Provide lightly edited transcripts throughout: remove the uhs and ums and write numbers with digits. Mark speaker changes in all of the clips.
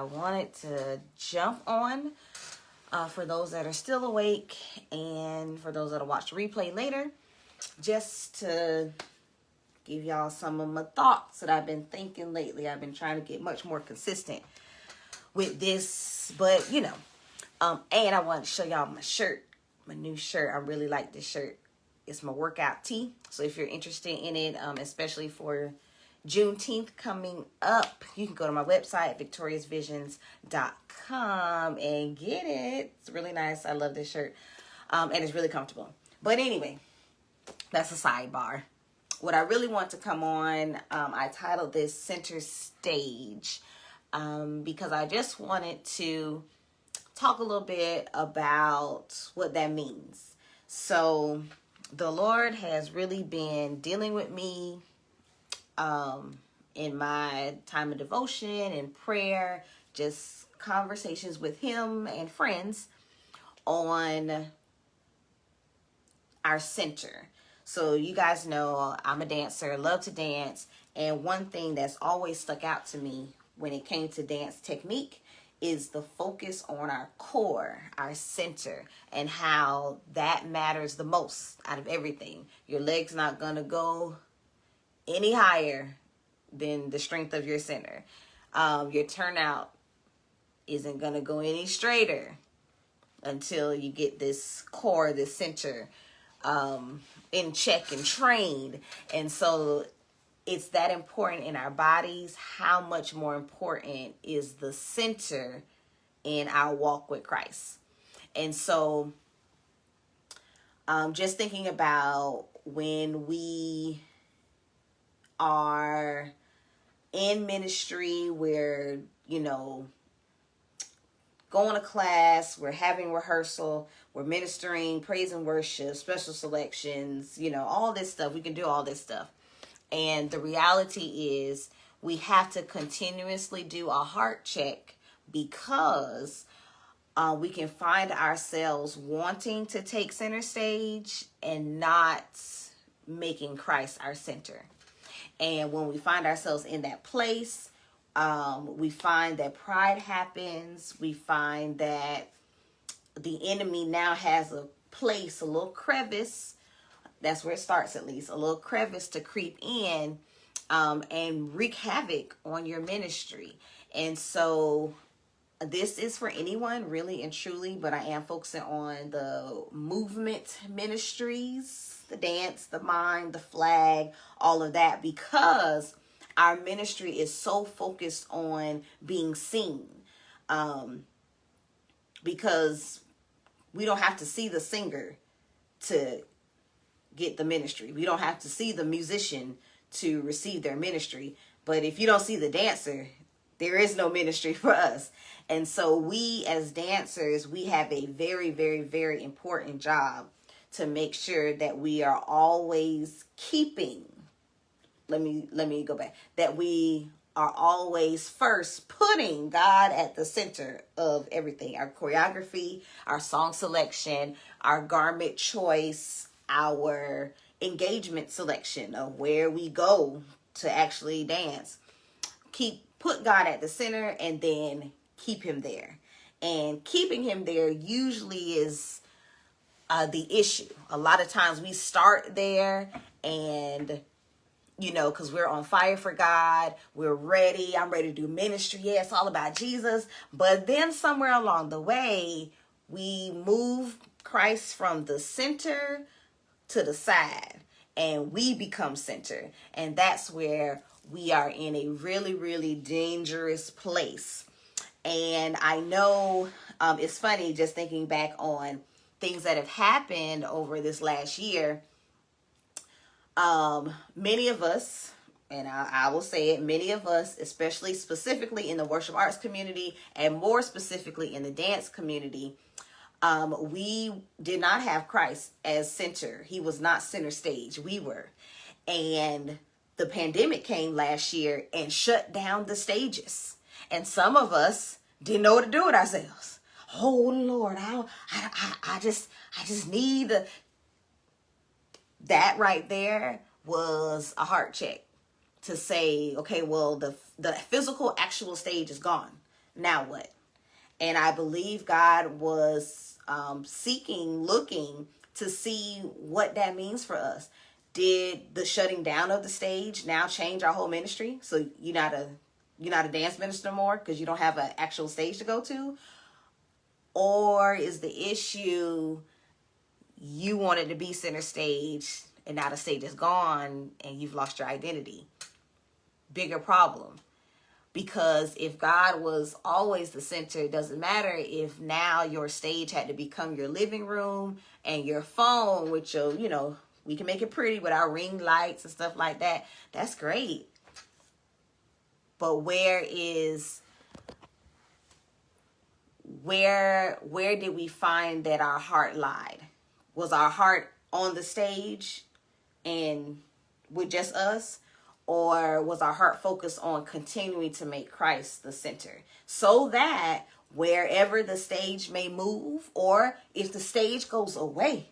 Speaker 1: I wanted to jump on for those that are still awake and for those that'll watch the replay later, just to give y'all some of my thoughts that I've been thinking lately. I've been trying to get much more consistent with this, but and I wanted to show y'all my shirt, my new shirt. I really like this shirt. It's my workout tee. So if you're interested in it, especially for Juneteenth coming up, you can go to my website, victoriousvisions.com, and get it. It's really nice. I love this shirt. And it's really comfortable. But anyway, that's a sidebar. What I really want to come on, I titled this Center Stage, because I just wanted to talk a little bit about what that means. So the Lord has really been dealing with me in my time of devotion and prayer, just conversations with him and friends on our center. So you guys know I'm a dancer, love to dance, and one thing that's always stuck out to me when it came to dance technique is the focus on our core, our center, and how that matters the most out of everything. Your leg's not gonna go any higher than the strength of your center. Your turnout isn't gonna go any straighter until you get this core, this center, in check and trained. And so it's that important in our bodies. How much more important is the center in our walk with Christ? And so just thinking about when we are in ministry, we're, going to class, we're having rehearsal, we're ministering, praise and worship, special selections, all this stuff. We can do all this stuff. And the reality is we have to continuously do a heart check, because we can find ourselves wanting to take center stage and not making Christ our center. And when we find ourselves in that place, we find that pride happens. We find that the enemy now has a place, a little crevice. That's where it starts, at least. A little crevice to creep in and wreak havoc on your ministry. And so this is for anyone, really and truly, but I am focusing on the movement ministries, the dance, the mime, the flag, all of that, because our ministry is so focused on being seen. Because we don't have to see the singer to get the ministry. We don't have to see the musician to receive their ministry. But if you don't see the dancer, there is no ministry for us. And so we as dancers, we have a very, very, very important job to make sure that we are always keeping, let me go back, that we are always first putting God at the center of everything. Our choreography, our song selection, our garment choice, our engagement selection of where we go to actually dance. Put God at the center and then keep him there. And keeping him there usually is the issue. A lot of times we start there and because we're on fire for God, we're ready. I'm ready to do ministry. Yeah, it's all about Jesus. But then somewhere along the way, we move Christ from the center to the side, and we become center. And that's where we are in a really, really dangerous place. And I know it's funny just thinking back on things that have happened over this last year. Many of us, and I will say it, many of us, especially specifically in the worship arts community and more specifically in the dance community, we did not have Christ as center. He was not center stage. We were. And the pandemic came last year and shut down the stages. And some of us didn't know what to do with ourselves. Oh Lord, I just need that right there was a heart check to say, okay, well, the physical actual stage is gone. Now what? And I believe God was looking to see what that means for us. Did the shutting down of the stage now change our whole ministry? So you're not a dance minister more because you don't have an actual stage to go to? Or is the issue you wanted to be center stage and now the stage is gone and you've lost your identity? Bigger problem. Because if God was always the center, it doesn't matter if now your stage had to become your living room and your phone, which we can make it pretty with our ring lights and stuff like that. That's great. But where did we find that our heart lied? Was our heart on the stage and with just us? Or was our heart focused on continuing to make Christ the center? So that wherever the stage may move, or if the stage goes away,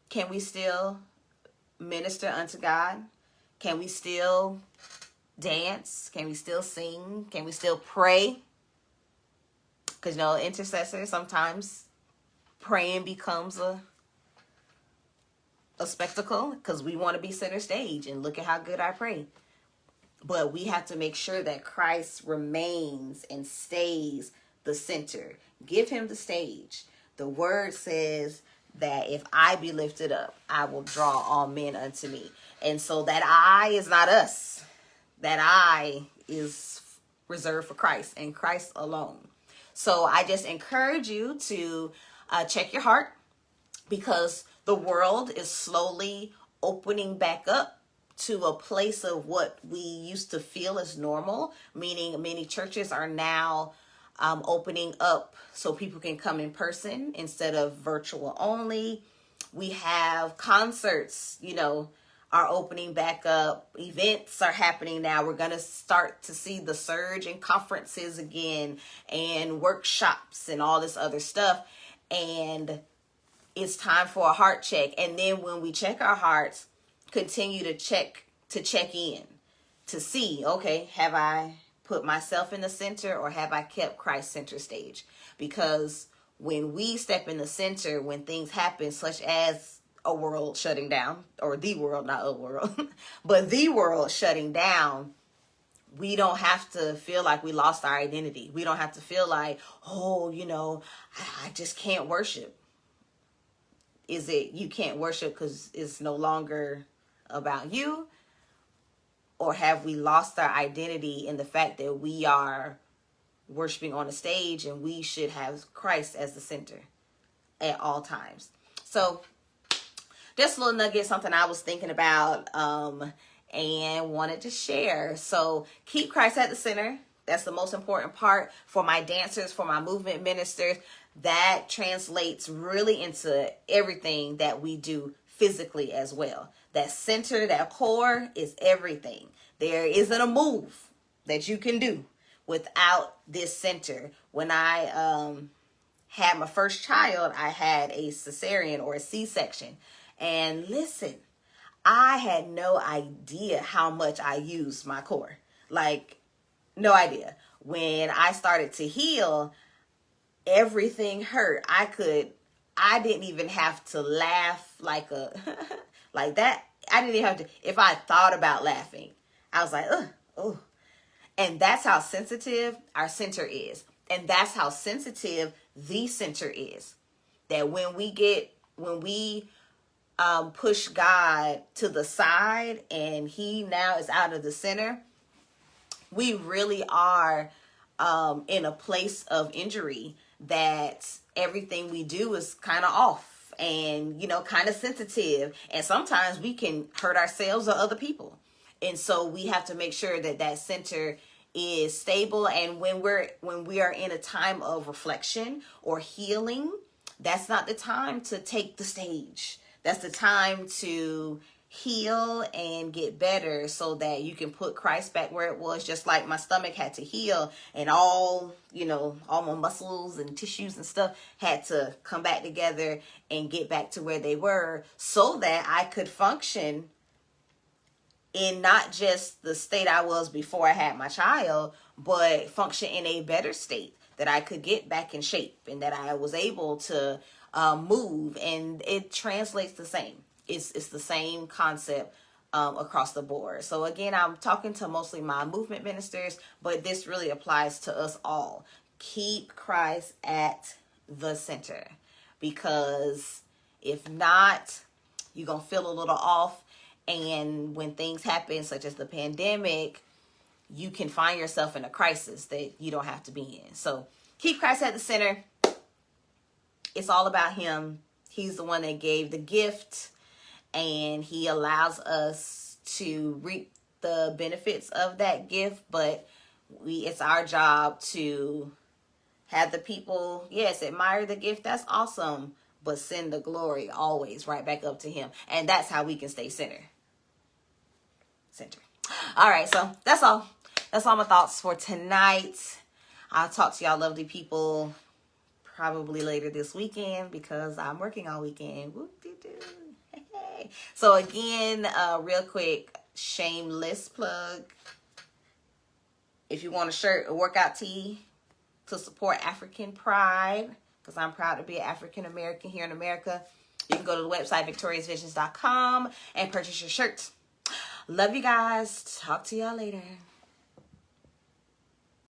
Speaker 1: can we still minister unto God? Can we still dance? Can we still sing? Can we still pray? Because, intercessors, sometimes praying becomes a spectacle because we want to be center stage and look at how good I pray. But we have to make sure that Christ remains and stays the center. Give him the stage. The word says that if I be lifted up, I will draw all men unto me. And so that I is not us. That I is reserved for Christ and Christ alone. So I just encourage you to check your heart, because the world is slowly opening back up to a place of what we used to feel as normal, meaning many churches are now opening up so people can come in person instead of virtual only. We have concerts, are opening back up. Events are happening now. We're going to start to see the surge in conferences again and workshops and all this other stuff. And it's time for a heart check. And then when we check our hearts, continue to check in to see, okay, have I put myself in the center or have I kept Christ center stage? Because when we step in the center, when things happen, such as a world shutting down, or the world, not a world, but the world shutting down, we don't have to feel like we lost our identity. We don't have to feel like, I just can't worship. Is it you can't worship because it's no longer about you? Or have we lost our identity in the fact that we are worshiping on a stage and we should have Christ as the center at all times? So just a little nugget, something I was thinking about and wanted to share. So keep Christ at the center. That's the most important part for my dancers, for my movement ministers. That translates really into everything that we do physically as well. That center, that core is everything. There isn't a move that you can do without this center. When I had my first child, I had a cesarean or a C-section. And listen, I had no idea how much I used my core. Like, no idea. When I started to heal, everything hurt. I didn't even have to laugh like that. I didn't even have to, if I thought about laughing, I was like, oh. And that's how sensitive our center is. And that's how sensitive the center is. That when we push God to the side and he now is out of the center, we really are in a place of injury, that everything we do is kind of off and, kind of sensitive. And sometimes we can hurt ourselves or other people. And so we have to make sure that that center is stable. And when we are in a time of reflection or healing, that's not the time to take the stage. That's the time to heal and get better so that you can put Christ back where it was. Just like my stomach had to heal and all my muscles and tissues and stuff had to come back together and get back to where they were so that I could function in not just the state I was before I had my child, but function in a better state, that I could get back in shape, and that I was able to move, and it translates the same. It's the same concept across the board. So again, I'm talking to mostly my movement ministers, but this really applies to us all. Keep Christ at the center, because if not, you're going to feel a little off. And when things happen, such as the pandemic, you can find yourself in a crisis that you don't have to be in. So keep Christ at the center. It's all about him. He's the one that gave the gift, and he allows us to reap the benefits of that gift. But it's our job to have the people, yes, admire the gift. That's awesome. But send the glory always right back up to him. And that's how we can stay center. All right, so that's all. That's all my thoughts for tonight. I'll talk to y'all lovely people probably later this weekend, because I'm working all weekend. Whoop-de-doo. Hey. So again, real quick, shameless plug. If you want a shirt, a workout tee to support African pride, because I'm proud to be an African American here in America, you can go to the website victoriousvisions.com and purchase your shirt. Love you guys. Talk to y'all later.